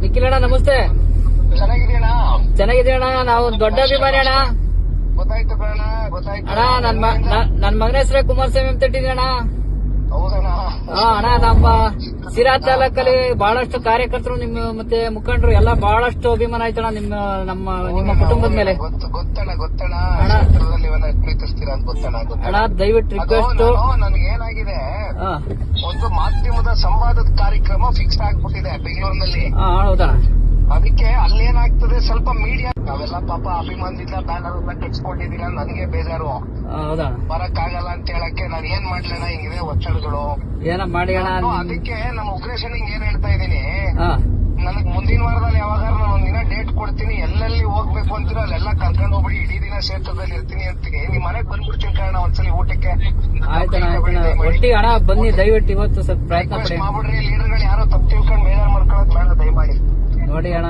ನಿಖಿಲ್ ಅಣ್ಣ ನಮಸ್ತೆ. ಚೆನ್ನಾಗಿದೆಯಣ್ಣ? ಚೆನ್ನಾಗಿದ್ದೀಯಣ್ಣ, ನಾವು ದೊಡ್ಡ ಅಭಿಮಾನಿ ಅಣ್ಣ. ಗೊತ್ತಾಯ್ತು ಕಣ, ಗೊತ್ತಾಯ್ತು ಅಣ್ಣ ನನ್ ಮಗನ ಹೆಸರೇ ಕುಮಾರಸ್ವಾಮಿ ಅಂತ ಇಟ್ಟಿದ್ದೀನಣ್ಣ. ಹೌದಣ್ಣ? ಅಣ್ಣ ನಮ್ಮ ಸಿರಾ ತಾಲೂಕಲ್ಲಿ ಬಹಳಷ್ಟು ಕಾರ್ಯಕರ್ತರು ನಿಮ್ಮ ಮತ್ತೆ ಮುಖಂಡರು ಎಲ್ಲ ಬಹಳಷ್ಟು ಅಭಿಮಾನ ಆಯ್ತಣ್ಣ ನಿಮ್ಮ ಕುಟುಂಬದ ಮೇಲೆ. ಗೊತ್ತಣ್ಣ ಅಣ್ಣ. ಕ್ಷೇತ್ರದಲ್ಲಿ ಪ್ರೀತಿಸ್ತೀರಾ ಅಂತ ಗೊತ್ತಣ್ಣ. ಅಣ್ಣ ದಯವಿಟ್ಟು ರಿಕ್ವೆಸ್ಟ್. ನನ್ಗೇನಾಗಿದೆ, ಒಂದು ಮಾಧ್ಯಮದ ಸಂವಾದದ ಕಾರ್ಯಕ್ರಮ ಫಿಕ್ಸ್ ಆಗ್ಬಿಟ್ಟಿದೆ ಬೆಂಗಳೂರಿನಲ್ಲಿ. ಹೌದಣ್ಣ. ಅದಕ್ಕೆ ಅಲ್ಲೇನಾಗ್ತದೆ, ಸ್ವಲ್ಪ ಮೀಡಿಯಾ ನಾವೆಲ್ಲ ಪಾಪ ಅಭಿಮಾನದಿಂದ ಬ್ಯಾನರ್ ಎಲ್ಲ ತೆಗ್ಸ್ಕೊಂಡಿದೀರ, ನನಗೆ ಬೇಜಾರು. ಹೌದಣ್ಣ. ಬರಕ್ ಆಗಲ್ಲ ಅಂತ ಹೇಳಕ್ಕೆ ನಾನು ಏನ್ ಮಾಡ್ಲಣ್ಣ, ಹಿಂಗಿದೆ ಒತ್ತಡಗಳು ಏನ ಮಾಡಿ ಅಣ್ಣ. ಅದಕ್ಕೆ ನಮ್ಮ ಉಗ್ರೇಶನ್ ಏನ್ ಹೇಳ್ತಾ ಇದೀನಿ, ನನಗ್ ಮುಂದಿನ ವಾರದಲ್ಲಿ ಯಾವಾಗ ನಾನು ಒಂದಿನ ಡೇಟ್ ಕೊಡ್ತೀನಿ, ಎಲ್ಲೆಲ್ಲಿ ಹೋಗ್ಬೇಕು ಅಂತೀರೋ ಅಲ್ಲೆಲ್ಲ ಕರ್ಕೊಂಡು ಹೋಗ್ಬಿಡಿ, ಇಡೀ ದಿನ ಕ್ಷೇತ್ರದಲ್ಲಿ ಇರ್ತೀನಿ ಅಂತೀನಿ. ನಿಮ್ ಮನೆಗ್ ಬಂದ್ಬಿಡ್ತೀನಿ ಕಾರಣ ಒಂದ್ಸಲಿ ಊಟಕ್ಕೆ. ಆಯ್ತಣ್ಣ ಒಟ್ಟಿಗೆ ಅಣ್ಣ ಬನ್ನಿ, ದಯವಿಟ್ಟು ಇವತ್ತು ಸ್ವಲ್ಪ ಪ್ರಯತ್ನ ಪಡಿ. ಮಾಡ್ಬಿಡ್ರಿ, ಲೀಡರ್ಗಳು ಯಾರೋ ತಪ್ಪು ತಿಳ್ಕೊಂಡು ಬೇಜಾರ್ ಮಾಡ್ಕೊಳ್ಳೋದು ಬೇಡ ದಯಮಾಡಿ. ನೋಡಿ ಅಣ್ಣ.